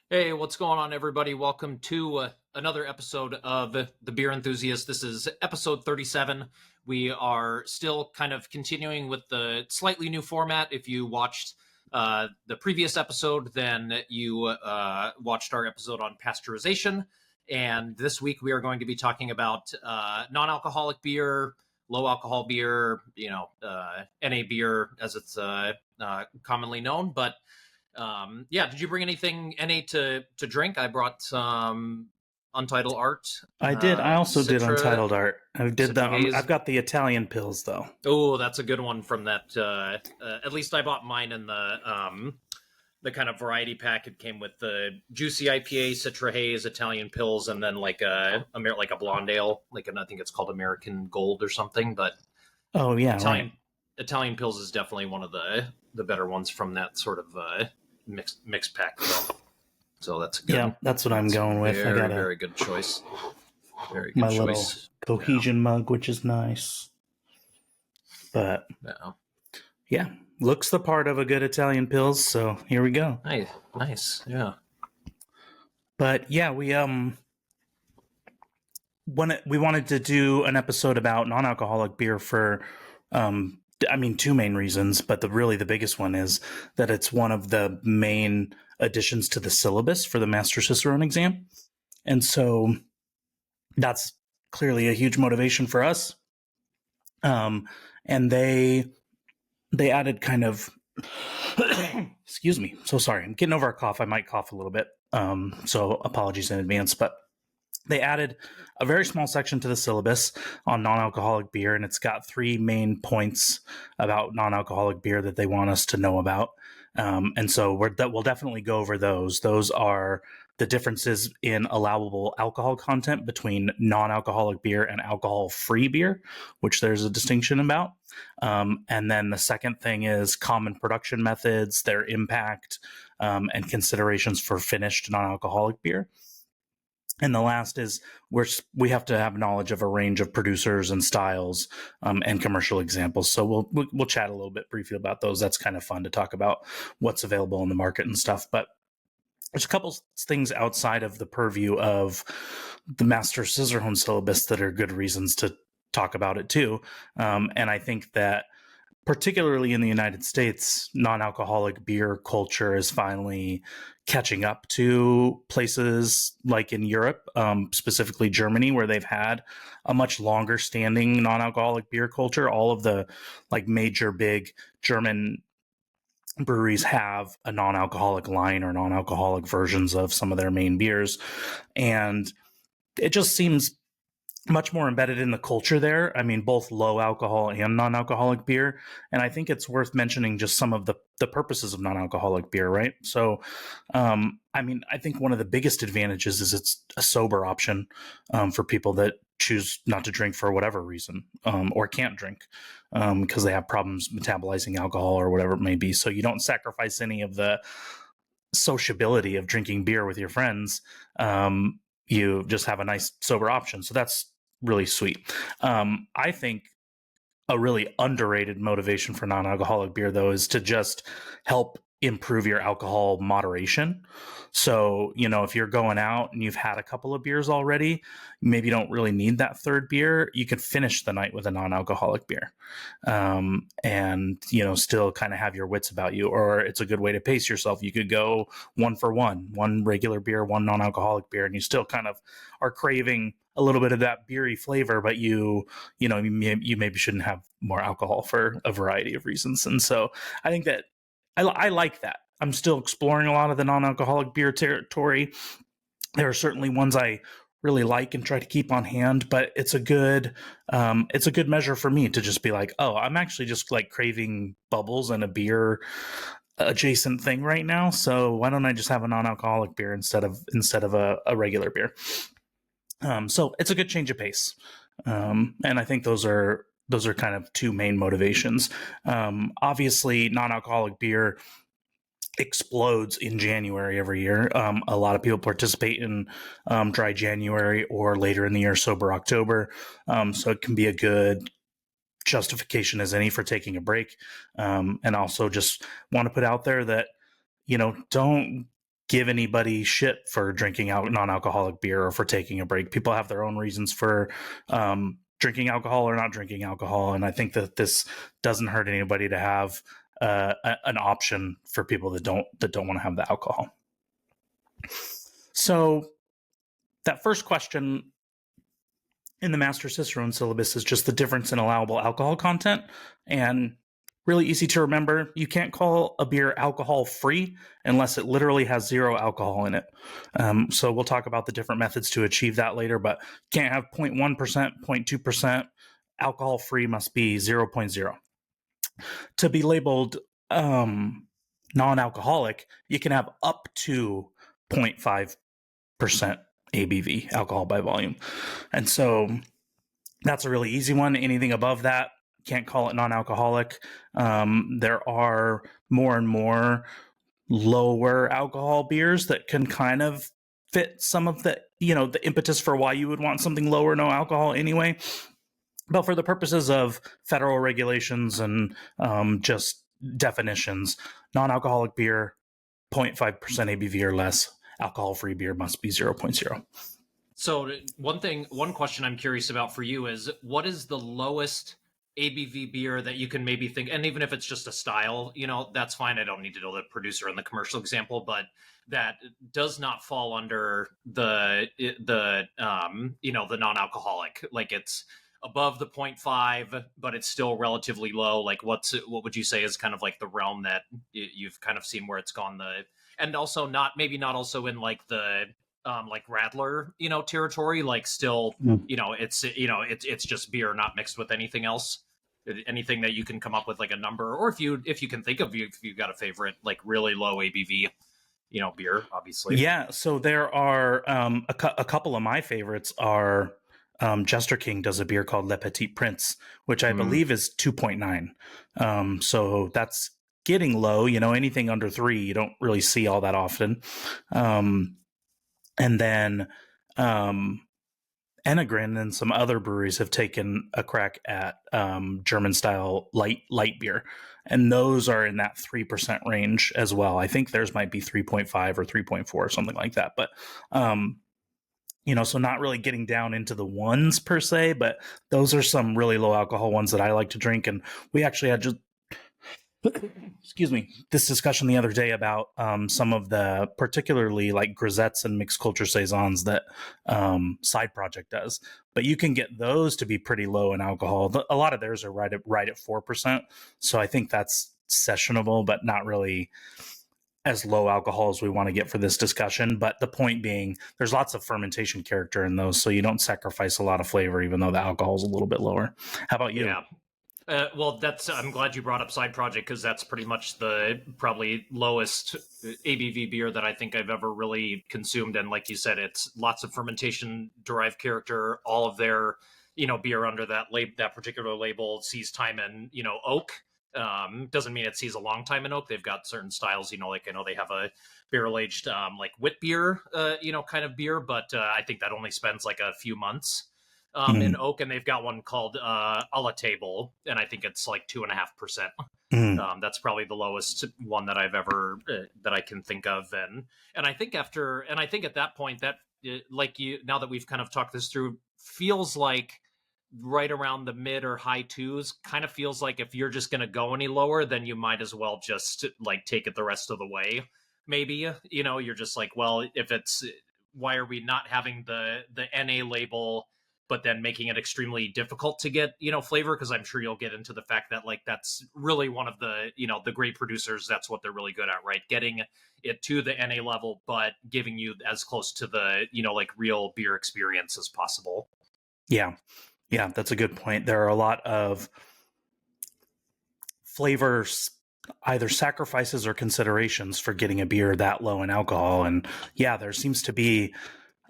Hey, what's going on, everybody? Welcome to another episode of The Beer Enthusiast. This is episode 37. We are still kind of continuing with the slightly new format. If you watched the previous episode, then you watched our episode on pasteurization. And this week we are going to be talking about non alcoholic beer, low alcohol beer, NA beer as it's commonly known. But yeah, did you bring anything NA to drink? I brought some Untitled Art, I did. I also did Citra Untitled Art. I did Citra that. Haze. I've got the Italian pills though. Oh, that's a good one from that. At least I bought mine in the kind of variety pack. It came with the juicy IPA, Citra Haze, Italian pills, and then like a blonde ale, I think it's called American Gold or something. But Oh yeah, Italian right. Italian pills is definitely one of the better ones from that sort of mixed pack. So that's Yeah, good. that's what I'm That's a going with. I very got a very good choice. Very my good little choice. Yeah. cohesion mug, which is nice. But Yeah. yeah, looks the part of a good Italian pills. So here we go. Nice. Nice. Yeah. But yeah, we wanted to do an episode about non-alcoholic beer for two main reasons, but the biggest one is that it's one of the main additions to the syllabus for the Master Cicerone exam. And so that's clearly a huge motivation for us. And they added kind of excuse me, so sorry, I'm getting over a cough. I might cough a little bit. So apologies in advance, but they added a very small section to the syllabus on non-alcoholic beer, and it's got three main points about non-alcoholic beer that they want us to know about. And so we'll definitely go over those. Those are the differences in allowable alcohol content between non-alcoholic beer and alcohol-free beer, which there's a distinction about. And then the second thing is common production methods, their impact, and considerations for finished non-alcoholic beer. And the last is we have to have knowledge of a range of producers and styles and commercial examples. So we'll chat a little bit briefly about those. That's kind of fun to talk about what's available in the market and stuff. But there's a couple things outside of the purview of the Master Cicerone syllabus that are good reasons to talk about it too. And I think that particularly in the United States, non-alcoholic beer culture is finally catching up to places like in Europe, specifically Germany, where they've had a much longer standing non-alcoholic beer culture. All of the major big German breweries have a non-alcoholic line or non-alcoholic versions of some of their main beers. And it just seems much more embedded in the culture there. I mean, both low alcohol and non-alcoholic beer. And I think it's worth mentioning just some of the purposes of non-alcoholic beer, right? So, I think one of the biggest advantages is it's a sober option for people that choose not to drink for whatever reason or can't drink because they have problems metabolizing alcohol or whatever it may be. So you don't sacrifice any of the sociability of drinking beer with your friends. You just have a nice sober option. So that's really sweet. I think a really underrated motivation for non-alcoholic beer, though, is to just help improve your alcohol moderation. So, if you're going out and you've had a couple of beers already, maybe you don't really need that third beer. You could finish the night with a non-alcoholic beer and, still kind of have your wits about you. Or it's a good way to pace yourself. You could go one for one regular beer, one non-alcoholic beer, and you still kind of are craving a little bit of that beery flavor, but you maybe shouldn't have more alcohol for a variety of reasons. And so I think that I like that. I'm still exploring a lot of the non-alcoholic beer territory. There are certainly ones I really like and try to keep on hand, but it's a good measure for me to just be like, oh, I'm actually just like craving bubbles and a beer adjacent thing right now. So why don't I just have a non-alcoholic beer instead of a regular beer? So it's a good change of pace. And I think those are kind of two main motivations. Obviously, non-alcoholic beer explodes in January every year. A lot of people participate in dry January or later in the year, sober October. So it can be a good justification as any for taking a break. And also just want to put out there that, don't give anybody shit for drinking out non-alcoholic beer or for taking a break. People have their own reasons for drinking alcohol or not drinking alcohol, and I think that this doesn't hurt anybody to have an option for people that don't want to have the alcohol. So that first question in the Master Cicerone syllabus is just the difference in allowable alcohol content, and really easy to remember. You can't call a beer alcohol free unless it literally has 0 alcohol in it. So we'll talk about the different methods to achieve that later, but can't have 0.1%, 0.2%. Alcohol free must be 0.0. To be labeled non-alcoholic, you can have up to 0.5% ABV, alcohol by volume. And so that's a really easy one. Anything above that, can't call it non-alcoholic. There are more and more lower alcohol beers that can kind of fit some of the, the impetus for why you would want something lower, no alcohol anyway. But for the purposes of federal regulations and just definitions, non-alcoholic beer, 0.5% ABV or less. Alcohol-free beer must be 0.0. So one question I'm curious about for you is, what is the lowest ABV beer that you can maybe think, and even if it's just a style, that's fine. I don't need to know the producer and the commercial example, but that does not fall under the non-alcoholic, like it's above the 0.5, but it's still relatively low. Like what would you say is kind of like the realm that you've kind of seen where it's gone and also not also in like the like Radler, territory, like still, it's just beer, not mixed with anything else. Anything that you can come up with, like a number, or if you can think of, if you've got a favorite, like really low ABV, beer, obviously. Yeah. So there are a couple of my favorites are Jester King does a beer called Le Petit Prince, which I believe is 2.9. So that's getting low. Anything under 3, you don't really see all that often. And then Enegren and some other breweries have taken a crack at German style light beer, and those are in that 3% range as well. I think theirs might be 3.5 or 3.4 or something like that. But so not really getting down into the ones per se, but those are some really low alcohol ones that I like to drink. And we actually had this discussion the other day about some of the particularly like grisettes and mixed culture saisons that Side Project does, but you can get those to be pretty low in alcohol. A lot of theirs are right at 4%, so I think that's sessionable, but not really as low alcohol as we want to get for this discussion. But the point being, there's lots of fermentation character in those, so you don't sacrifice a lot of flavor, even though the alcohol is a little bit lower. How about you? Yeah. Well, I'm glad you brought up Side Project, because that's pretty much the probably lowest ABV beer that I think I've ever really consumed. And like you said, it's lots of fermentation derived character. All of their, beer under that particular label sees time in, oak. Doesn't mean it sees a long time in oak. They've got certain styles, like I know they have a barrel aged like wit beer, kind of beer, but I think that only spends like a few months. In oak, and they've got one called a la table, and I think it's like 2.5%. That's probably the lowest one that I've ever that I can think of, and I think at that point that now that we've kind of talked this through, feels like right around the mid or high 2s. Kind of feels like if you're just going to go any lower, then you might as well just like take it the rest of the way. Maybe you're just like, well, if it's, why are we not having the NA label, but then making it extremely difficult to get, flavor? Because I'm sure you'll get into the fact that like that's really one of the, the great producers, that's what they're really good at, right? Getting it to the NA level, but giving you as close to the, like real beer experience as possible. Yeah, that's a good point. There are a lot of flavors, either sacrifices or considerations for getting a beer that low in alcohol. And yeah, there seems to be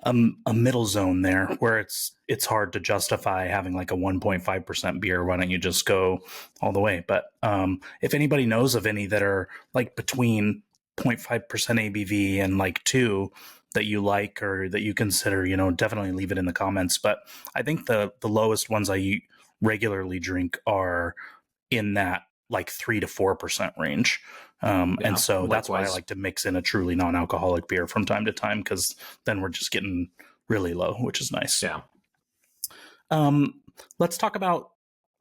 a middle zone there where it's hard to justify having like a 1.5% beer. Why don't you just go all the way? But if anybody knows of any that are like between 0.5% ABV and like 2 that you like or that you consider, definitely leave it in the comments. But I think the lowest ones I regularly drink are in that like 3 to 4% range. And so that's why I like to mix in a truly non-alcoholic beer from time to time, because then we're just getting really low, which is nice. Yeah. Let's talk about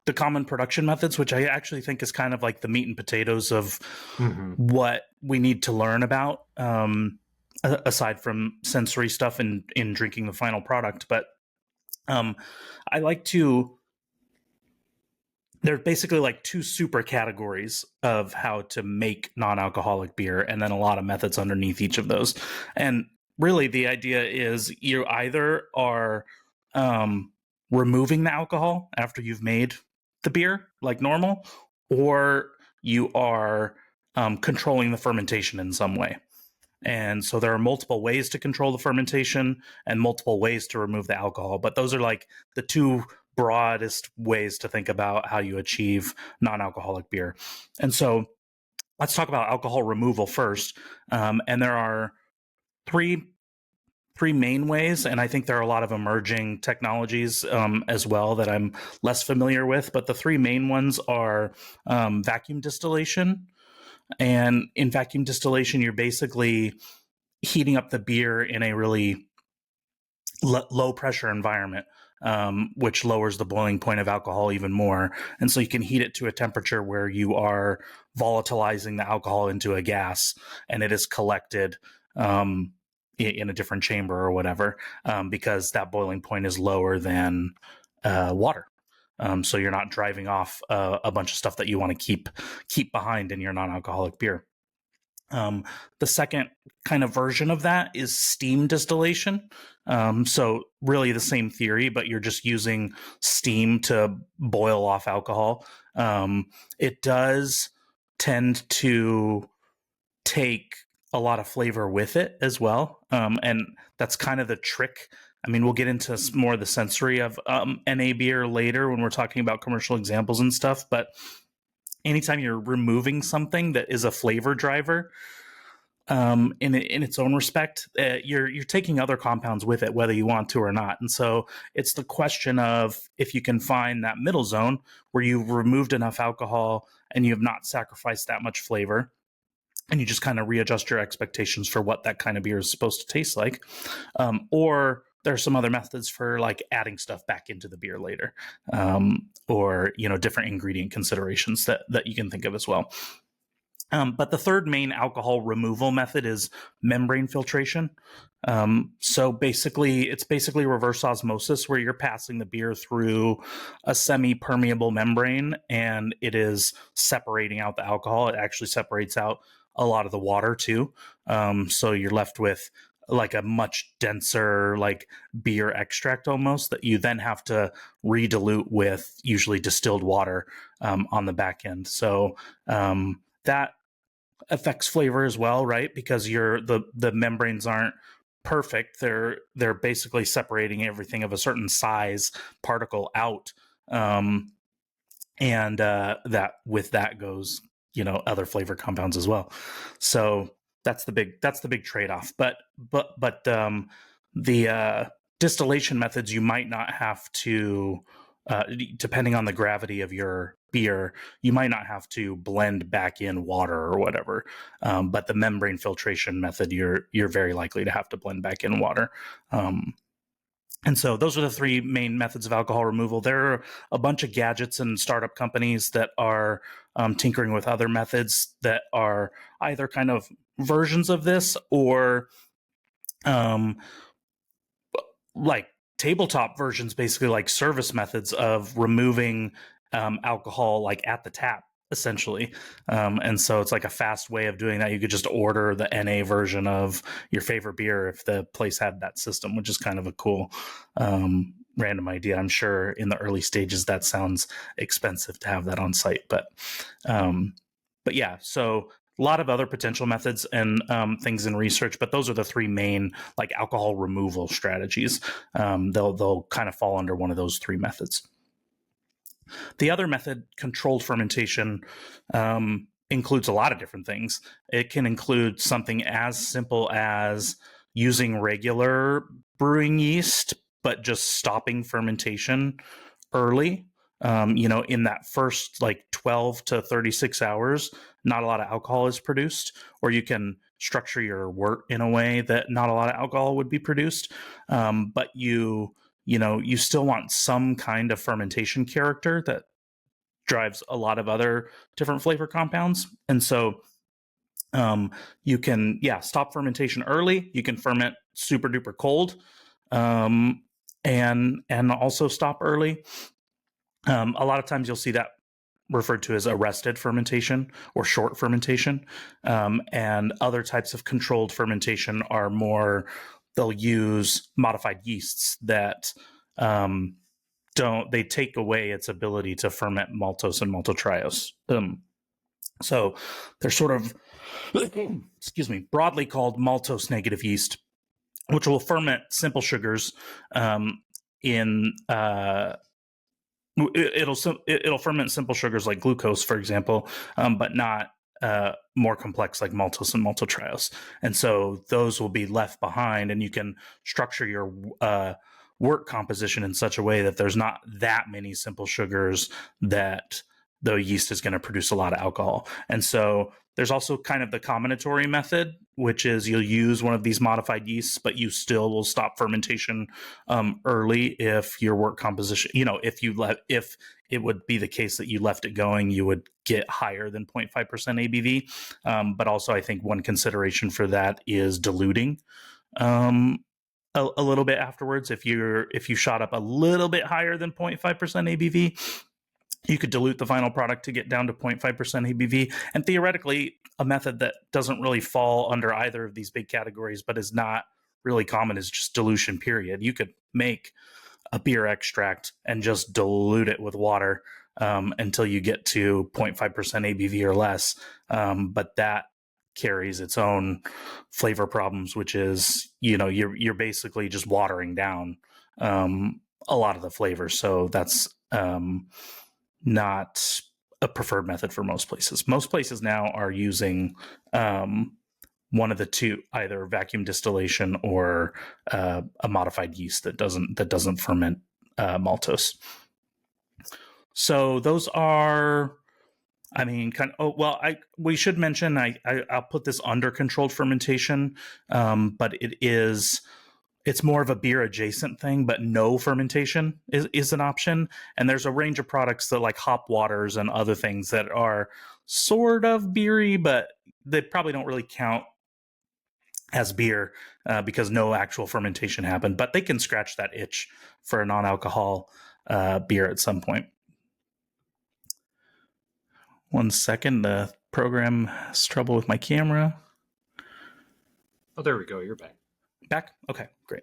the common production methods, which I actually think is kind of like the meat and potatoes of what we need to learn about, aside from sensory stuff in drinking the final product. But I like to... There are basically like two super categories of how to make non-alcoholic beer, and then a lot of methods underneath each of those. And really the idea is you either are removing the alcohol after you've made the beer like normal, or you are controlling the fermentation in some way. And so there are multiple ways to control the fermentation and multiple ways to remove the alcohol. But those are like the two broadest ways to think about how you achieve non-alcoholic beer. And so let's talk about alcohol removal first. And there are three main ways, and I think there are a lot of emerging technologies as well that I'm less familiar with. But the three main ones are vacuum distillation. And in vacuum distillation, you're basically heating up the beer in a really low pressure environment, which lowers the boiling point of alcohol even more. And so you can heat it to a temperature where you are volatilizing the alcohol into a gas, and it is collected in a different chamber or whatever, because that boiling point is lower than water. So you're not driving off a bunch of stuff that you want to keep behind in your non-alcoholic beer. The second kind of version of that is steam distillation. So really the same theory, but you're just using steam to boil off alcohol. It does tend to take a lot of flavor with it as well. And that's kind of the trick. I mean, we'll get into more of the sensory of NA beer later when we're talking about commercial examples and stuff. But anytime you're removing something that is a flavor driver, in its own respect, you're taking other compounds with it, whether you want to or not. And so it's the question of if you can find that middle zone where you've removed enough alcohol and you have not sacrificed that much flavor, and you just kind of readjust your expectations for what that kind of beer is supposed to taste like. Or there are some other methods for like adding stuff back into the beer later, or, different ingredient considerations that you can think of as well. But the third main alcohol removal method is membrane filtration. So basically, it's reverse osmosis, where you're passing the beer through a semi-permeable membrane and it is separating out the alcohol. It actually separates out a lot of the water too. So you're left with like a much denser like beer extract almost, that you then have to redilute with usually distilled water on the back end. So that affects flavor as well, right? Because the membranes aren't perfect. They're basically separating everything of a certain size particle out, and that with that goes other flavor compounds as well. So that's the big trade-off. But the distillation methods, you might not have to, depending on the gravity of your beer, you might not have to blend back in water or whatever. But the membrane filtration method, you're very likely to have to blend back in water. And so those are the three main methods of alcohol removal. There are a bunch of gadgets and startup companies that are tinkering with other methods that are either kind of versions of this or like tabletop versions, basically like service methods of removing alcohol like at the tap, essentially. And so it's like a fast way of doing that. You could just order the NA version of your favorite beer if the place had that system, which is kind of a cool random idea. I'm sure in the early stages that sounds expensive to have that on site, but yeah, so a lot of other potential methods and things in research, but those are the three main like alcohol removal strategies. They'll kind of fall under one of those three methods. The other method, controlled fermentation, includes a lot of different things. It can include something as simple as using regular brewing yeast, but just stopping fermentation early. in that first like 12 to 36 hours, not a lot of alcohol is produced, or you can structure your wort in a way that not a lot of alcohol would be produced. But you still want some kind of fermentation character that drives a lot of other different flavor compounds. And so you can, stop fermentation early. You can ferment super duper cold, and also stop early. A lot of times you'll see that referred to as arrested fermentation or short fermentation. And other types of controlled fermentation are more, they'll use modified yeasts that they take away its ability to ferment maltose and maltotriose. So they're sort of, broadly called maltose negative yeast, which will ferment simple sugars it'll ferment simple sugars like glucose, for example, but not more complex like maltose and maltotriose. And so those will be left behind, and you can structure your wort composition in such a way that there's not that many simple sugars that the yeast is going to produce a lot of alcohol. And so there's also kind of the combinatory method, which is you'll use one of these modified yeasts, but you still will stop fermentation early if your wort composition, if it would be the case that you left it going, you would get higher than 0.5% ABV. But also I think one consideration for that is diluting a little bit afterwards. If you shot up a little bit higher than 0.5% ABV, you could dilute the final product to get down to 0.5% ABV. And theoretically, a method that doesn't really fall under either of these big categories, but is not really common, is just dilution, period. You could make a beer extract and just dilute it with water until you get to 0.5% ABV or less. But that carries its own flavor problems, which is, you're basically just watering down a lot of the flavors. So that's not a preferred method for most places. Most places now are using one of the two, either vacuum distillation or a modified yeast that doesn't ferment maltose. So those are, we should mention, I'll put this under controlled fermentation, but it's more of a beer adjacent thing, but no fermentation is an option. And there's a range of products that like hop waters and other things that are sort of beery, but they probably don't really count as beer because no actual fermentation happened, but they can scratch that itch for a non-alcohol beer at some point. 1 second, the program has trouble with my camera. Oh, there we go. You're back. Back? Okay, great.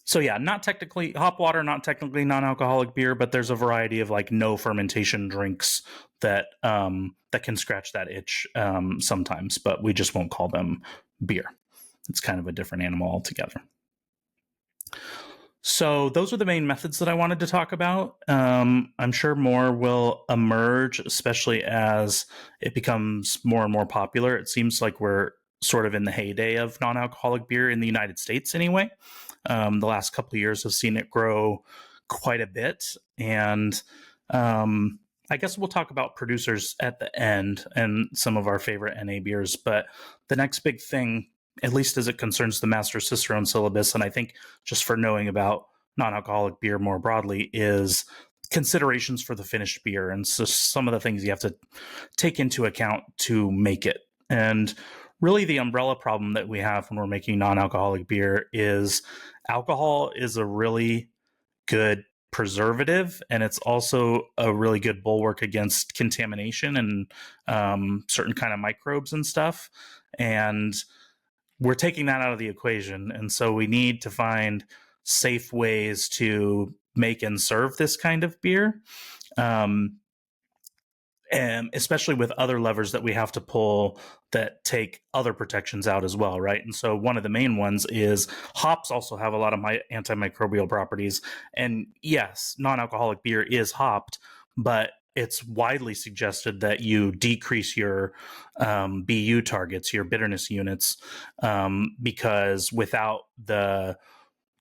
So yeah, not technically hop water, not technically non-alcoholic beer, but there's a variety of like no fermentation drinks that can scratch that itch sometimes, but we just won't call them beer. It's kind of a different animal altogether. So those are the main methods that I wanted to talk about. I'm sure more will emerge, especially as it becomes more and more popular. It seems like we're sort of in the heyday of non-alcoholic beer in the United States anyway. The last couple of years have seen it grow quite a bit. And I guess we'll talk about producers at the end and some of our favorite NA beers. But the next big thing, at least as it concerns the Master Cicerone syllabus, and I think just for knowing about non-alcoholic beer more broadly, is considerations for the finished beer. And so some of the things you have to take into account to make it. And really the umbrella problem that we have when we're making non-alcoholic beer is alcohol is a really good preservative, and it's also a really good bulwark against contamination and certain kind of microbes and stuff. And we're taking that out of the equation. And so we need to find safe ways to make and serve this kind of beer. And especially with other levers that we have to pull that take other protections out as well, right? And so one of the main ones is hops also have a lot of antimicrobial properties. And yes, non-alcoholic beer is hopped, but it's widely suggested that you decrease your BU targets, your bitterness units, because without the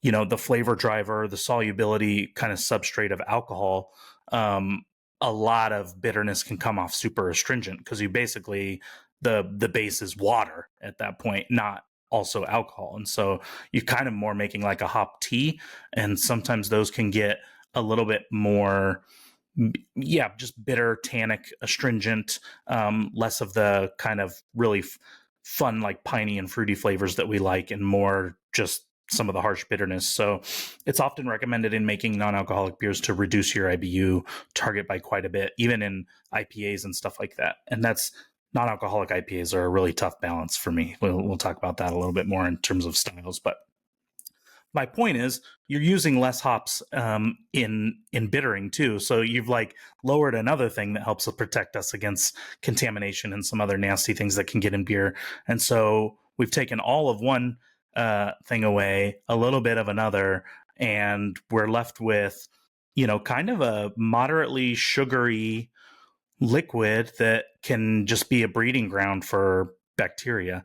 the flavor driver, the solubility kind of substrate of alcohol, a lot of bitterness can come off super astringent because you basically the base is water at that point, not also alcohol. And so you're kind of more making like a hop tea, and sometimes those can get a little bit more, just bitter, tannic, astringent, less of the kind of really fun, like piney and fruity flavors that we like, and more just some of the harsh bitterness. So it's often recommended in making non-alcoholic beers to reduce your IBU target by quite a bit, even in IPAs and stuff like that. And that's non-alcoholic IPAs are a really tough balance for me. We'll talk about that a little bit more in terms of styles, but my point is you're using less hops in bittering too. So you've like lowered another thing that helps protect us against contamination and some other nasty things that can get in beer. And so we've taken all of one thing away, a little bit of another, and we're left with, kind of a moderately sugary liquid that can just be a breeding ground for bacteria.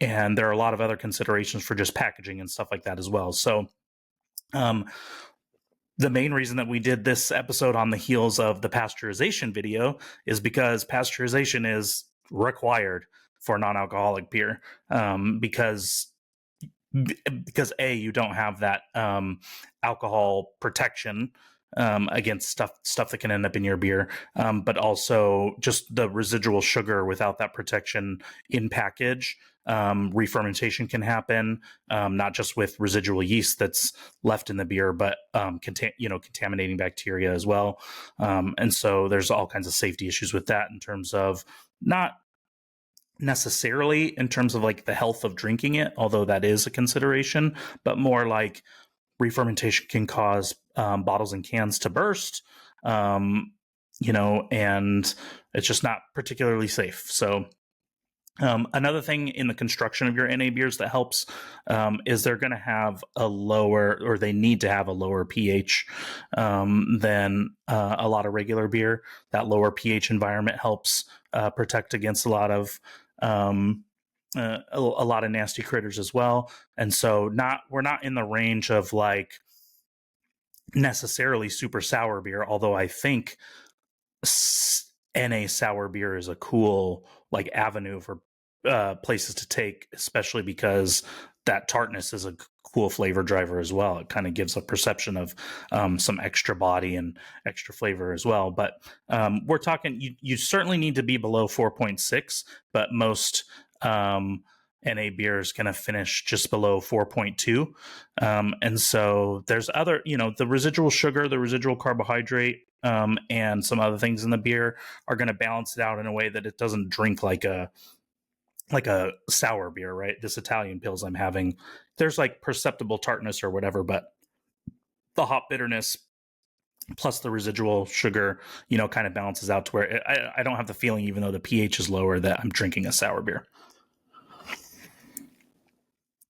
And there are a lot of other considerations for just packaging and stuff like that as well. So the main reason that we did this episode on the heels of the pasteurization video is because pasteurization is required for non-alcoholic beer, because you don't have that alcohol protection against stuff that can end up in your beer, but also just the residual sugar without that protection in package. Re-fermentation can happen, not just with residual yeast that's left in the beer, but contaminating bacteria as well. And so there's all kinds of safety issues with that in terms of not necessarily in terms of like the health of drinking it, although that is a consideration, but more like re-fermentation can cause bottles and cans to burst, and it's just not particularly safe. So another thing in the construction of your NA beers that helps is they're going to have they need to have a lower pH than a lot of regular beer. That lower pH environment helps protect against a lot of nasty critters as well. And so we're not in the range of like necessarily super sour beer, although I think NA sour beer is a cool like avenue for places to take, especially because that tartness is a cool flavor driver as well. It kind of gives a perception of some extra body and extra flavor as well. But we're talking, you certainly need to be below 4.6, but most NA beers going to finish just below 4.2. And so there's other, the residual sugar, the residual carbohydrate, and some other things in the beer are going to balance it out in a way that it doesn't drink like a sour beer, right? This Italian Pils I'm having, there's like perceptible tartness or whatever, but the hop bitterness plus the residual sugar, kind of balances out to where I don't have the feeling, even though the pH is lower, that I'm drinking a sour beer.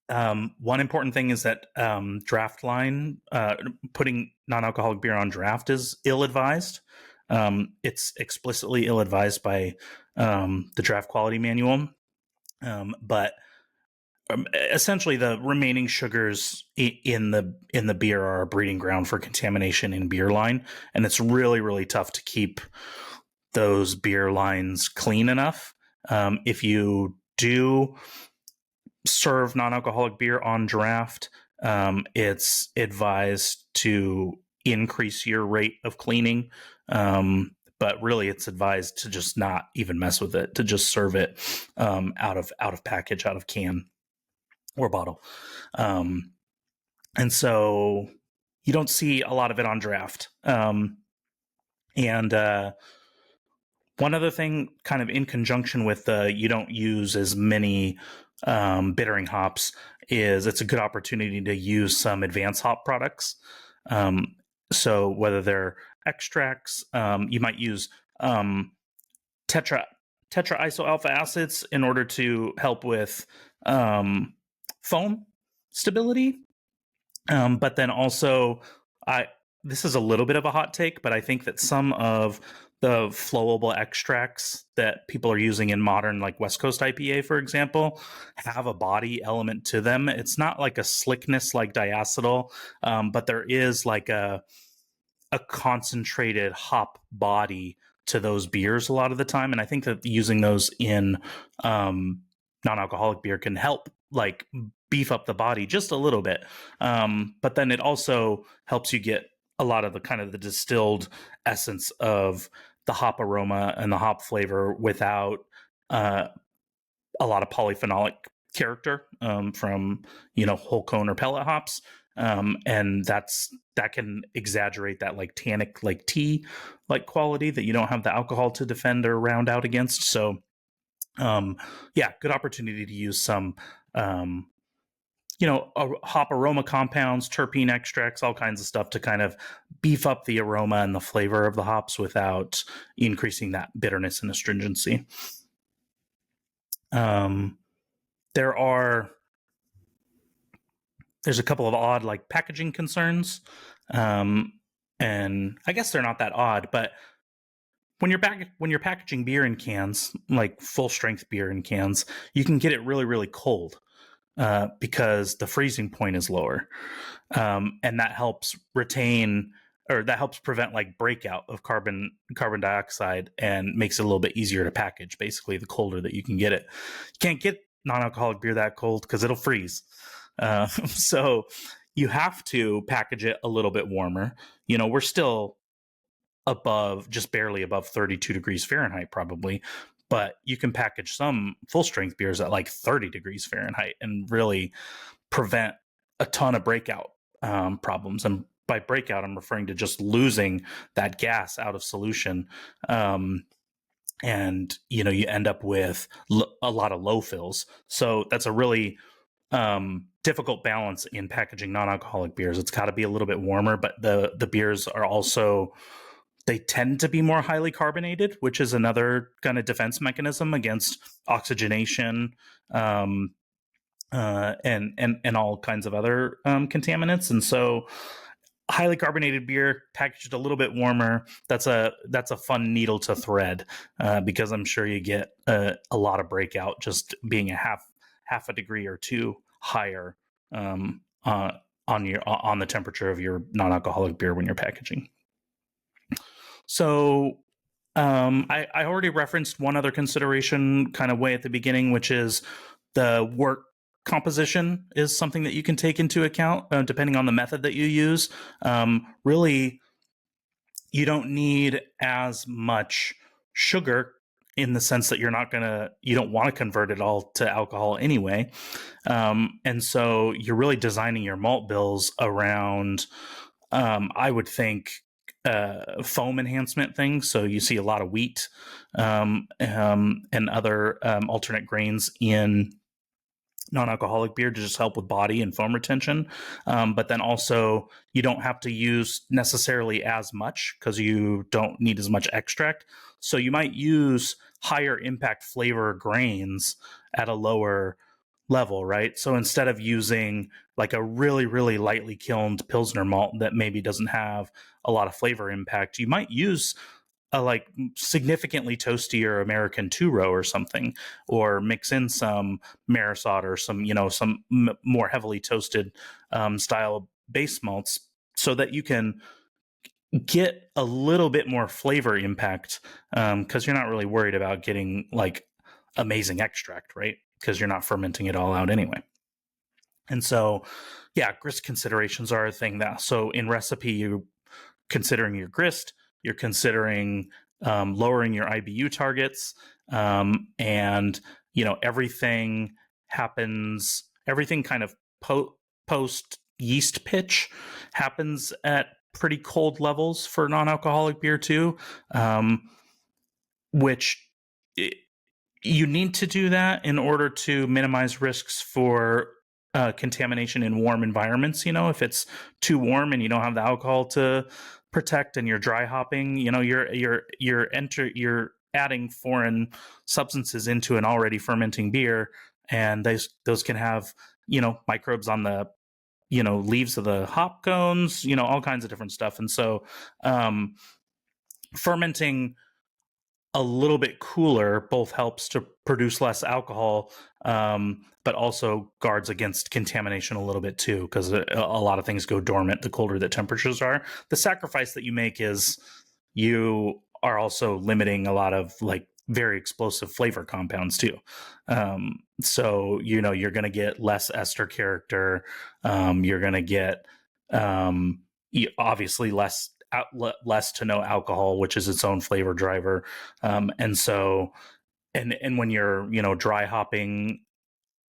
One important thing is that draft line, putting non-alcoholic beer on draft is ill-advised. It's explicitly ill-advised by the draft quality manual. But essentially the remaining sugars in the beer are a breeding ground for contamination in beer line. And it's really, really tough to keep those beer lines clean enough. If you do serve non-alcoholic beer on draft, it's advised to increase your rate of cleaning. But really it's advised to just not even mess with it, to just serve it out of package, out of can or bottle. And so you don't see a lot of it on draft. And one other thing, kind of in conjunction with you don't use as many bittering hops, is it's a good opportunity to use some advanced hop products. So whether they're extracts, you might use tetra isoalpha acids in order to help with foam stability. But then also this is a little bit of a hot take, but I think that some of the flowable extracts that people are using in modern, like West Coast IPA, for example, have a body element to them. It's not like a slickness like diacetyl, but there is like a concentrated hop body to those beers a lot of the time. And I think that using those in non-alcoholic beer can help like beef up the body just a little bit. But then it also helps you get a lot of the kind of the distilled essence of the hop aroma and the hop flavor without a lot of polyphenolic character from, whole cone or pellet hops. And that can exaggerate that like tannic, like tea like quality that you don't have the alcohol to defend or round out against. So good opportunity to use some hop aroma compounds, terpene extracts, all kinds of stuff to kind of beef up the aroma and the flavor of the hops without increasing that bitterness and astringency. There's a couple of odd like packaging concerns. And I guess they're not that odd, but when you're packaging beer in cans, like full strength beer in cans, you can get it really, really cold because the freezing point is lower. And that helps prevent like breakout of carbon dioxide and makes it a little bit easier to package, basically, the colder that you can get it. You can't get non-alcoholic beer that cold because it'll freeze. So you have to package it a little bit warmer. We're still just barely above 32 degrees Fahrenheit probably, but you can package some full strength beers at like 30 degrees Fahrenheit and really prevent a ton of breakout problems. And by breakout, I'm referring to just losing that gas out of solution. And you end up with a lot of low fills. So that's a really difficult balance in packaging non-alcoholic beers. It's got to be a little bit warmer, but the beers are also, they tend to be more highly carbonated, which is another kind of defense mechanism against oxygenation and all kinds of other contaminants. And so highly carbonated beer packaged a little bit warmer, that's a fun needle to thread because I'm sure you get a lot of breakout just being a half a degree or two higher on the temperature of your non-alcoholic beer when you're packaging. So I already referenced one other consideration kind of way at the beginning, which is the wort composition is something that you can take into account depending on the method that you use. Really, you don't need as much sugar in the sense that you don't want to convert it all to alcohol anyway. And so you're really designing your malt bills around, I would think, foam enhancement things. So you see a lot of wheat and other alternate grains in non-alcoholic beer to just help with body and foam retention. But then also you don't have to use necessarily as much because you don't need as much extract. So you might use higher impact flavor grains at a lower level, right? So instead of using like a really, really lightly kilned Pilsner malt that maybe doesn't have a lot of flavor impact, you might use a like significantly toastier American two-row or something, or mix in some Marisot or some more heavily toasted style base malts so that you can get a little bit more flavor impact because you're not really worried about getting like amazing extract, right? Because you're not fermenting it all out anyway. And so, yeah, grist considerations are a thing now. So in recipe, you're considering your grist, you're considering lowering your IBU targets, and everything kind of post yeast pitch happens at pretty cold levels for non-alcoholic beer too, which you need to do that in order to minimize risks for contamination in warm environments. If it's too warm and you don't have the alcohol to protect and you're dry hopping, you're adding foreign substances into an already fermenting beer, and those can have microbes on the leaves of the hop cones, all kinds of different stuff. And so fermenting a little bit cooler both helps to produce less alcohol, but also guards against contamination a little bit too, because a lot of things go dormant the colder the temperatures are. The sacrifice that you make is you are also limiting a lot of like very explosive flavor compounds too. So you're going to get less ester character. You're going to get obviously less to no alcohol, which is its own flavor driver. And so, and when you're, dry hopping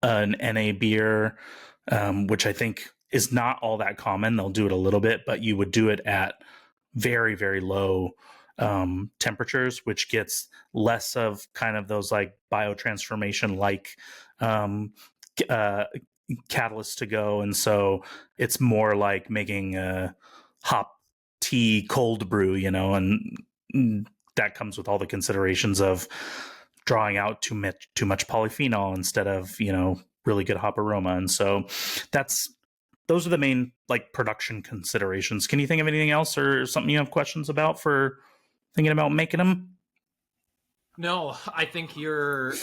an NA beer, which I think is not all that common, they'll do it a little bit, but you would do it at very, very low temperatures, which gets less of kind of those like biotransformation like catalysts to go. And so it's more like making a hop tea cold brew, and that comes with all the considerations of drawing out too much polyphenol instead of, really good hop aroma. And so those are the main like production considerations. Can you think of anything else or something you have questions about for thinking about making them? No, I think your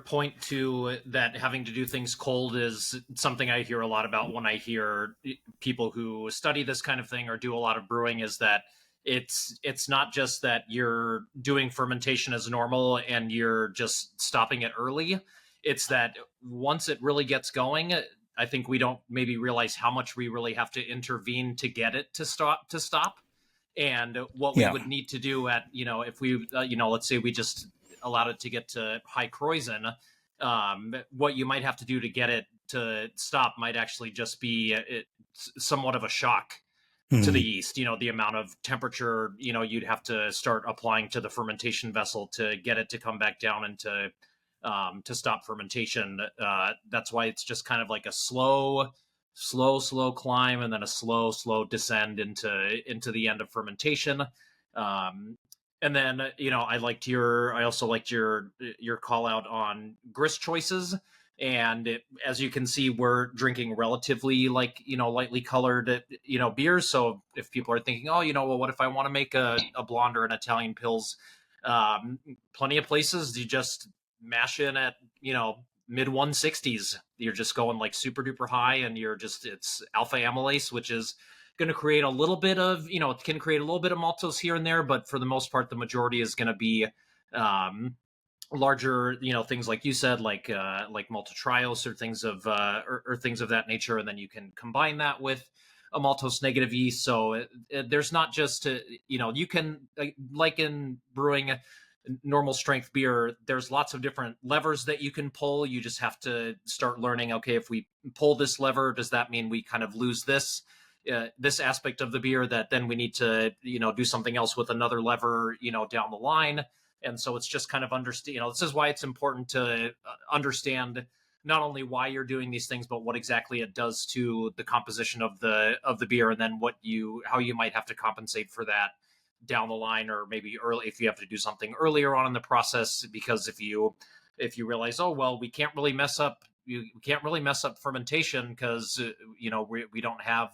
point to that having to do things cold is something I hear a lot about when I hear people who study this kind of thing or do a lot of brewing, is that it's not just that you're doing fermentation as normal and you're just stopping it early. It's that once it really gets going, I think we don't maybe realize how much we really have to intervene to get it to stop. And what we would need to do at, if we, let's say we just allowed it to get to high Kreuzen, what you might have to do to get it to stop might actually just be somewhat of a shock to the yeast. The amount of temperature, you'd have to start applying to the fermentation vessel to get it to come back down and to stop fermentation. That's why it's just kind of like a slow climb and then a slow descend into the end of fermentation. And then, I also liked your call out on grist choices. And as you can see, we're drinking relatively lightly colored, beers. So if people are thinking, oh, well, what if I want to make a blonde or an Italian Pils? Plenty of places you just mash in at, mid 160s. You're just going like super duper high, and it's alpha amylase, which is going to create a little bit of, it can create a little bit of maltose here and there, but for the most part, the majority is going to be larger, things like you said, like maltotriose or things of or things of that nature, and then you can combine that with a maltose negative yeast. So there's not just you can like in brewing normal strength beer, there's lots of different levers that you can pull. You just have to start learning, okay, if we pull this lever, does that mean we kind of lose this aspect of the beer that then we need to, do something else with another lever, down the line. And so it's just kind of understand, this is why it's important to understand not only why you're doing these things, but what exactly it does to the composition of the beer, and then how you might have to compensate for that down the line, or maybe early if you have to do something earlier on in the process. Because if you realize, oh well, we can't really mess up fermentation because we don't have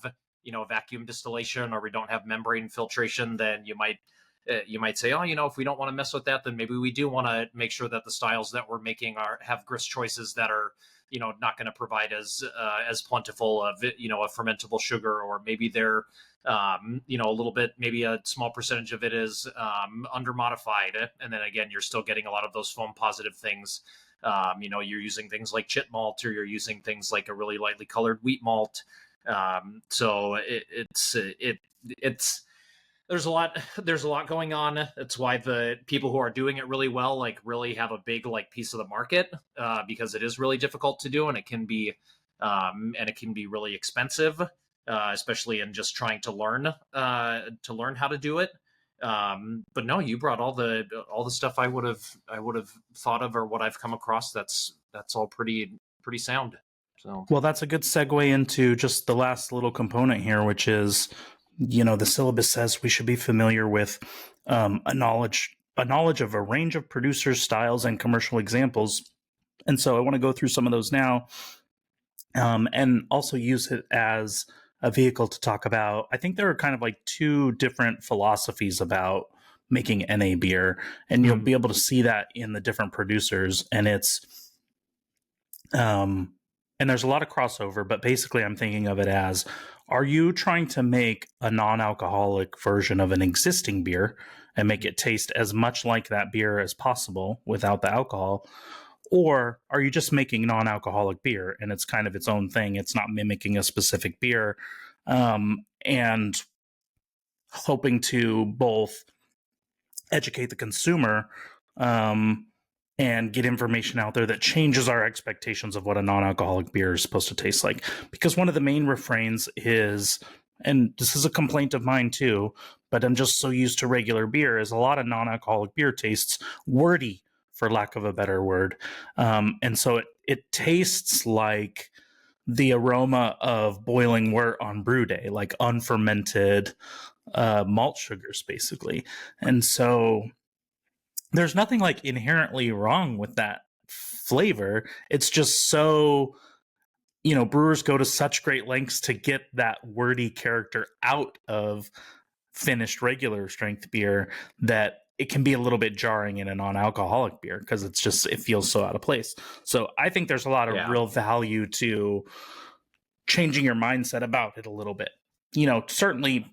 vacuum distillation, or we don't have membrane filtration, then you might say, oh, if we don't want to mess with that, then maybe we do want to make sure that the styles that we're making have grist choices that are not going to provide as plentiful of a fermentable sugar, or maybe they're a little bit, maybe a small percentage of it is under modified, and then again you're still getting a lot of those foam positive things. You're using things like chit malt, or you're using things like a really lightly colored wheat malt. So it's there's a lot going on. That's why the people who are doing it really well, really have a big piece of the market, because it is really difficult to do, and it can be really expensive, especially in just trying to learn how to do it. But no, you brought all the stuff I would have thought of, or what I've come across. That's all pretty sound. So, well, that's a good segue into just the last little component here, which is, the syllabus says we should be familiar with a knowledge of a range of producers, styles, and commercial examples. And so I want to go through some of those now. and also use it as a vehicle to talk about. I think there are kind of like two different philosophies about making NA beer, and you'll be able to see that in the different producers. And it's, and there's a lot of crossover, but basically, I'm thinking of it as: are you trying to make a non-alcoholic version of an existing beer and make it taste as much like that beer as possible without the alcohol? Or are you just making non-alcoholic beer and it's kind of its own thing? It's not mimicking a specific beer, and hoping to both educate the consumer, and get information out there that changes our expectations of what a non-alcoholic beer is supposed to taste like. Because one of the main refrains is, and this is a complaint of mine too, but I'm just so used to regular beer, is a lot of non-alcoholic beer tastes wordy, for lack of a better word. And so it tastes like the aroma of boiling wort on brew day, like unfermented malt sugars, basically. And so there's nothing like inherently wrong with that flavor. It's just so, brewers go to such great lengths to get that wordy character out of finished regular strength beer that it can be a little bit jarring in a non-alcoholic beer because it feels so out of place. So I think there's a lot of real value to changing your mindset about it a little bit. Certainly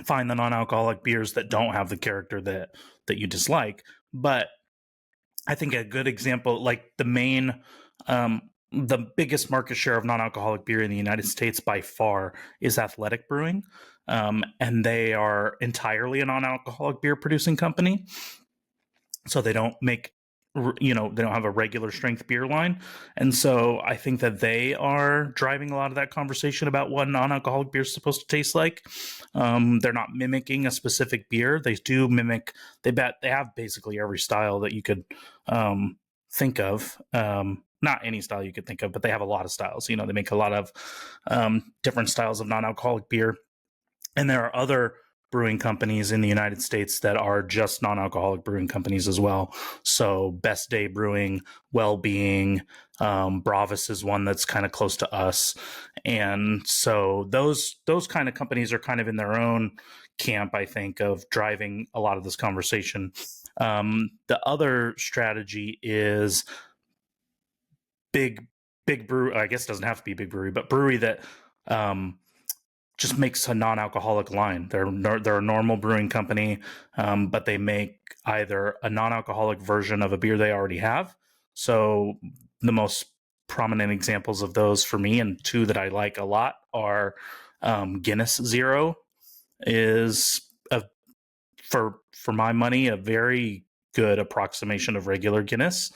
find the non-alcoholic beers that don't have the character that you dislike, but I think a good example, like the biggest market share of non-alcoholic beer in the United States by far is Athletic Brewing, and they are entirely a non-alcoholic beer producing company. So they don't make, they don't have a regular strength beer line. And so I think that they are driving a lot of that conversation about what non-alcoholic beer is supposed to taste like. They're not mimicking a specific beer. They do mimic, they have basically every style that you could think of. Not any style you could think of, but they have a lot of styles. They make a lot of different styles of non-alcoholic beer. And there are other brewing companies in the United States that are just non-alcoholic brewing companies as well. So Best Day Brewing, Well-Being, Bravus is one that's kind of close to us. And so those kind of companies are kind of in their own camp, I think, of driving a lot of this conversation. The other strategy is big brew. I guess it doesn't have to be big brewery, but brewery that just makes a non-alcoholic line. They're a normal brewing company, but they make either a non-alcoholic version of a beer they already have. So the most prominent examples of those for me, and two that I like a lot, are Guinness Zero is for my money a very good approximation of regular Guinness,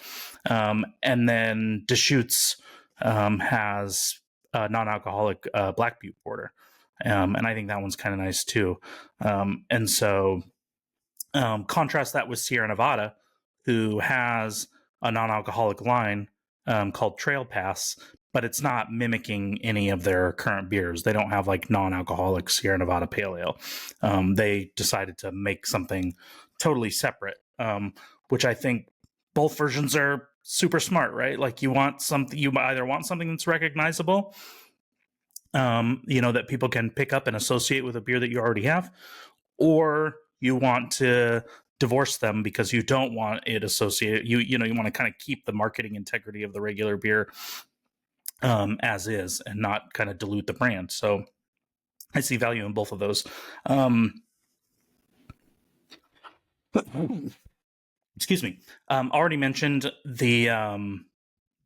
and then Deschutes has a non-alcoholic black butte porter. And I think that one's kind of nice too. And so contrast that with Sierra Nevada, who has a non-alcoholic line called Trail Pass, but it's not mimicking any of their current beers. They don't have like non-alcoholic Sierra Nevada Pale Ale. They decided to make something totally separate, which I think both versions are super smart, right? Like you either want something that's recognizable, that people can pick up and associate with a beer that you already have, or you want to divorce them because you don't want it associated. You want to kind of keep the marketing integrity of the regular beer as is and not kind of dilute the brand. So I see value in both of those. Excuse me. Already mentioned the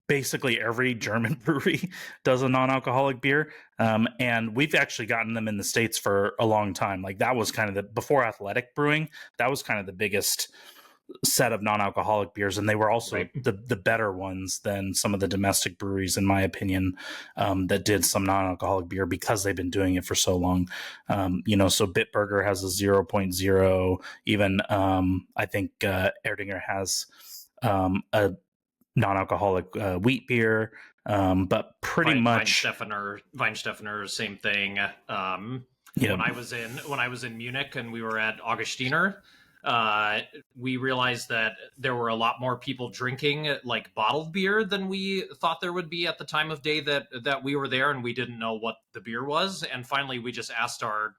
basically every German brewery does a non-alcoholic beer. And we've actually gotten them in the States for a long time. Like that was kind of before Athletic Brewing, that was kind of the biggest set of non-alcoholic beers. And they were also the better ones than some of the domestic breweries, in my opinion, that did some non-alcoholic beer because they've been doing it for so long. So Bitburger has a 0.0, even I think Erdinger has a non-alcoholic wheat beer, but pretty much Weinstefener, same thing. When I was in Munich and we were at Augustiner, we realized that there were a lot more people drinking like bottled beer than we thought there would be at the time of day that we were there, and we didn't know what the beer was. And finally, we just asked our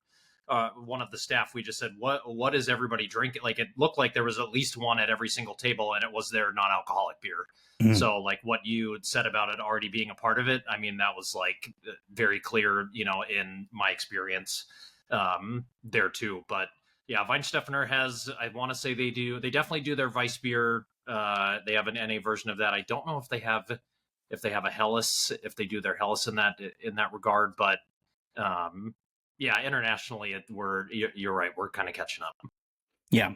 one of the staff. We just said, "What is everybody drinking?" Like, it looked like there was at least one at every single table, and it was their non-alcoholic beer. Mm. So, like, what you had said about it already being a part of it, I mean, that was like very clear, in my experience there too. But yeah, Weinstefaner has, I want to say they definitely do their Weiss beer. They have an NA version of that. I don't know if they have a Helles, if they do their Helles in that regard, but yeah, internationally, you're right, we're kind of catching up. Yeah,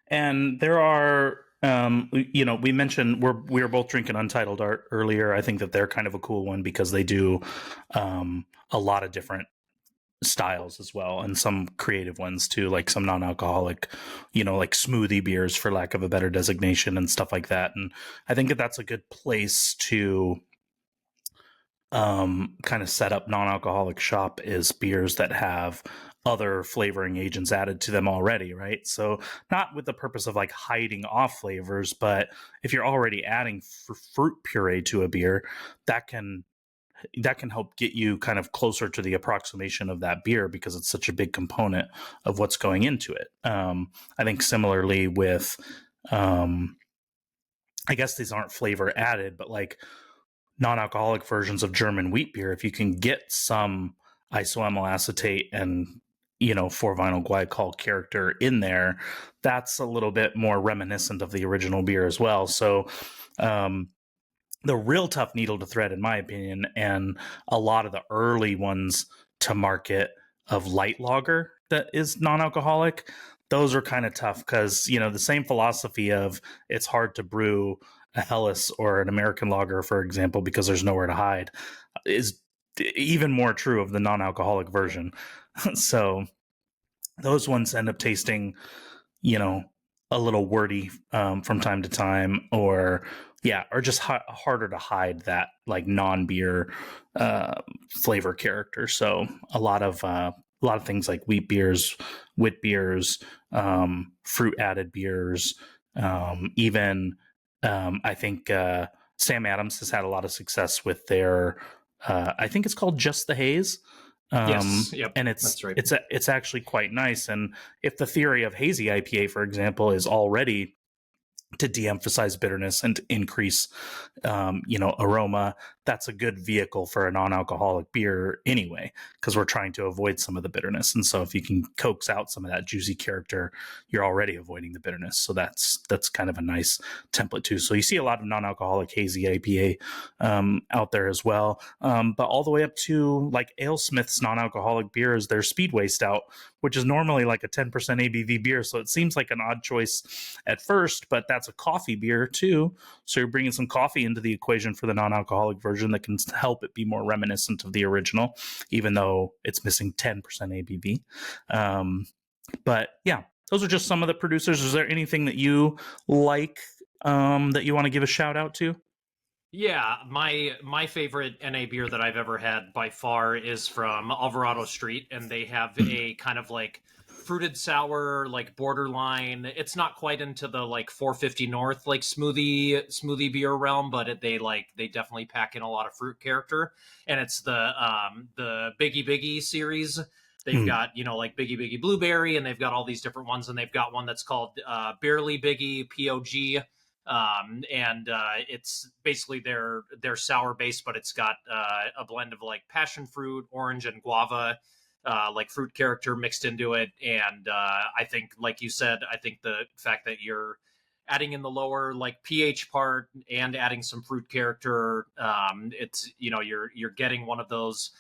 and there are, we mentioned we were both drinking Untitled Art earlier. I think that they're kind of a cool one because they do a lot of different styles as well, and some creative ones too, like some non-alcoholic, like smoothie beers, for lack of a better designation, and stuff like that. And I think that that's a good place to kind of set up non-alcoholic shop, is beers that have other flavoring agents added to them already, right? So not with the purpose of like hiding off flavors, but if you're already adding fruit puree to a beer, that can help get you kind of closer to the approximation of that beer, because it's such a big component of what's going into it. I think similarly with, I guess these aren't flavor added, but like non-alcoholic versions of German wheat beer, if you can get some isoamyl acetate and 4-vinyl glycol character in there, that's a little bit more reminiscent of the original beer as well. So the real tough needle to thread, in my opinion, and a lot of the early ones to market of light lager that is non-alcoholic, those are kind of tough because, the same philosophy of it's hard to brew a Helles or an American lager, for example, because there's nowhere to hide, is even more true of the non-alcoholic version. So those ones end up tasting, a little wordy from time to time, or just harder to hide that like non-beer flavor character. So a lot of things like wheat beers, wit beers, fruit added beers, even I think Sam Adams has had a lot of success with their I think it's called Just the Haze. Yes, yep, and that's right. It's actually quite nice. And if the theory of hazy IPA, for example, is already to de-emphasize bitterness and to increase, aroma, that's a good vehicle for a non-alcoholic beer anyway, because we're trying to avoid some of the bitterness. And so if you can coax out some of that juicy character, you're already avoiding the bitterness. So that's kind of a nice template too. So you see a lot of non-alcoholic hazy IPA out there as well. But all the way up to like AleSmith's non-alcoholic beer is their Speedway Stout, which is normally like a 10% ABV beer. So it seems like an odd choice at first, but that's a coffee beer too. So you're bringing some coffee into the equation for the non-alcoholic version that can help it be more reminiscent of the original, even though it's missing 10% ABV. But yeah, those are just some of the producers. Is there anything that you like that you want to give a shout out to? Yeah, my favorite NA beer that I've ever had by far is from Alvarado Street, and they have a kind of like fruited sour, like borderline. It's not quite into the like 450 North like smoothie beer realm, but they definitely pack in a lot of fruit character, and it's the Biggie Biggie series. They've got like Biggie Biggie Blueberry, and they've got all these different ones, and they've got one that's called Barely Biggie POG. And it's basically their sour base, but it's got a blend of like passion fruit, orange, and guava, like fruit character mixed into it. And I think, like you said, I think the fact that you're adding in the lower like pH part and adding some fruit character, it's you're getting one of those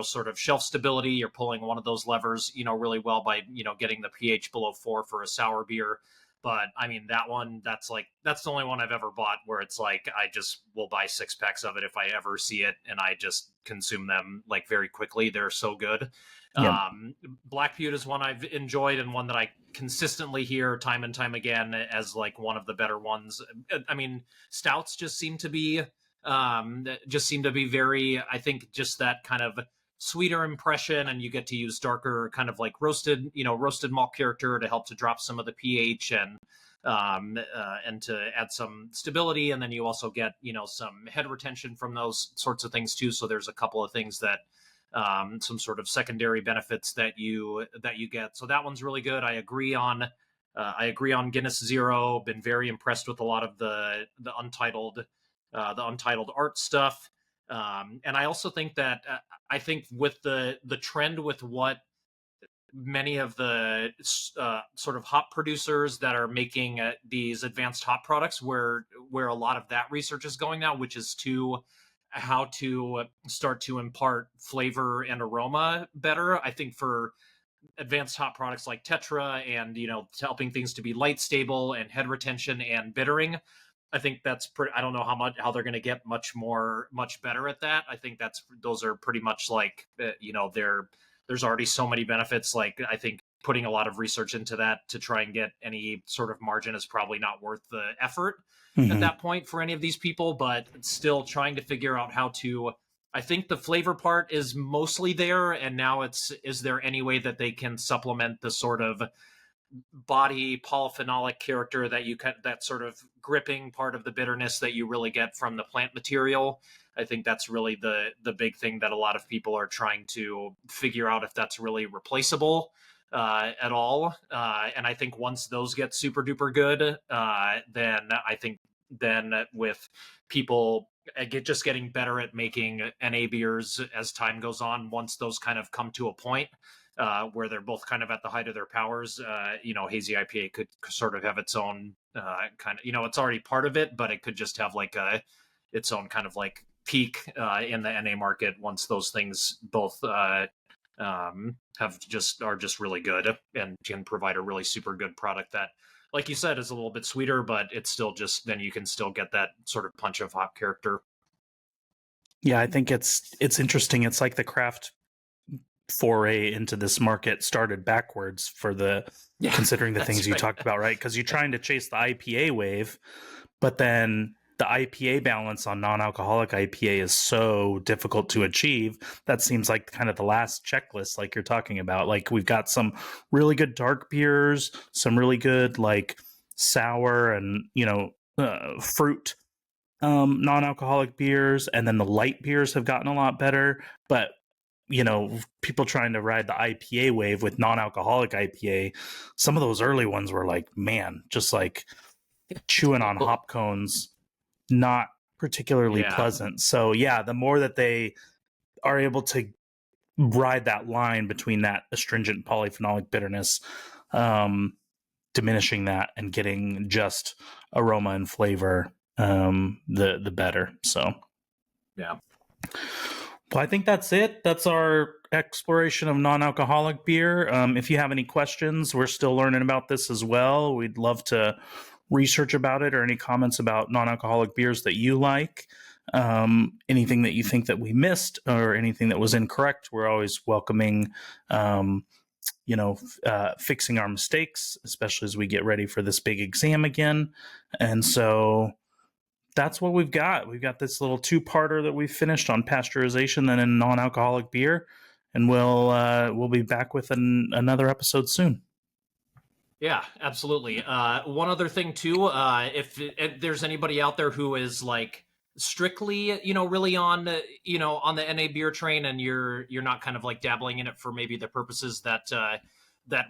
sort of shelf stability. You're pulling one of those levers really well by getting the pH below 4 for a sour beer. But I mean, that's the only one I've ever bought where it's like I just will buy 6 packs of it if I ever see it, and I just consume them like very quickly. They're so good. Yeah. Black Butte is one I've enjoyed, and one that I consistently hear time and time again as like one of the better ones. I mean, stouts just seem to be very, I think, just that kind of sweeter impression, and you get to use darker kind of like roasted malt character to help to drop some of the pH and to add some stability. And then you also get, some head retention from those sorts of things too. So there's a couple of things that some sort of secondary benefits that you get. So that one's really good. I agree on Guinness Zero. Been very impressed with a lot of the untitled art stuff. And I also think that I think with the trend with what many of the sort of hop producers that are making these advanced hop products, where a lot of that research is going now, which is to how to start to impart flavor and aroma better. I think for advanced hop products like Tetra and, helping things to be light stable and head retention and bittering, I think that's I don't know how they're going to get much better at that. I think those are pretty much like, there's already so many benefits. Like, I think putting a lot of research into that to try and get any sort of margin is probably not worth the effort at that point for any of these people, but still trying to figure out how to, I think the flavor part is mostly there. And now is there any way that they can supplement the sort of body polyphenolic character that sort of gripping part of the bitterness that you really get from the plant material? I think that's really the big thing that a lot of people are trying to figure out, if that's really replaceable at all. And I think once those get super duper good, then with people just getting better at making NA beers as time goes on, once those kind of come to a point where they're both kind of at the height of their powers, hazy IPA could sort of have its own kind of, it's already part of it, but it could just have like its own kind of like peak in the NA market once those things both are just really good and can provide a really super good product that, like you said, is a little bit sweeter, but it's still just, then you can still get that sort of punch of hop character. Yeah, I think it's interesting. It's like the craft foray into this market started backwards for considering the things you talked about, right? Because you're trying to chase the IPA wave, but then the IPA balance on non-alcoholic IPA is so difficult to achieve. That seems like kind of the last checklist, like you're talking about. Like, we've got some really good dark beers, some really good like sour and fruit non-alcoholic beers, and then the light beers have gotten a lot better. But people trying to ride the IPA wave with non-alcoholic IPA, some of those early ones were like, man, just like chewing on hop cones, not particularly pleasant. So yeah, the more that they are able to ride that line between that astringent polyphenolic bitterness, diminishing that and getting just aroma and flavor, the better. So yeah. Well, I think that's it. That's our exploration of non-alcoholic beer. If you have any questions, we're still learning about this as well. We'd love to research about it, or any comments about non-alcoholic beers that you like. Anything that you think that we missed or anything that was incorrect, we're always welcoming, fixing our mistakes, especially as we get ready for this big exam again. And so that's what we've got. We've got this little two-parter that we've finished on pasteurization, then in non-alcoholic beer, and we'll be back with another episode soon. Yeah, absolutely. One other thing too, if there's anybody out there who is like strictly, really on, on the NA beer train, and you're not kind of like dabbling in it for maybe the purposes that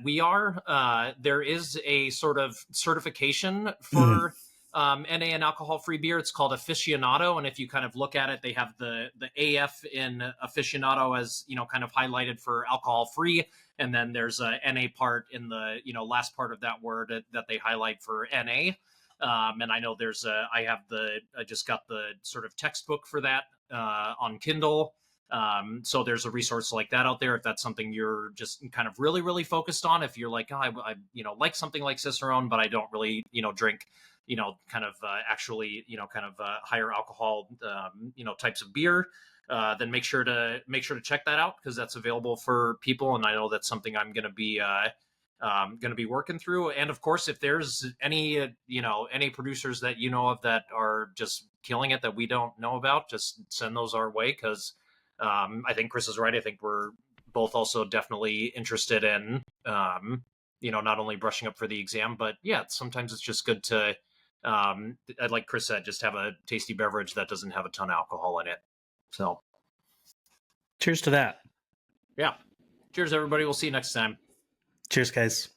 we are, there is a sort of certification for NA and alcohol-free beer. It's called aficionado, and if you kind of look at it, they have the AF in aficionado as kind of highlighted for alcohol-free, and then there's a NA part in the last part of that word that they highlight for NA. And I know I just got the sort of textbook for that on Kindle. So there's a resource like that out there if that's something you're just kind of really, really focused on. If you're like, I like something like Cicerone, but I don't really, drink, kind of actually, kind of higher alcohol, types of beer, then make sure to check that out, because that's available for people. And I know that's something I'm going to be working through. And of course, if there's any producers that of that are just killing it that we don't know about, just send those our way, because I think Chris is right. I think we're both also definitely interested in, not only brushing up for the exam, but yeah, sometimes it's just good to, like Chris said, just have a tasty beverage that doesn't have a ton of alcohol in it. So, cheers to that. yeah. Cheers, everybody. We'll see you next time. Cheers, guys.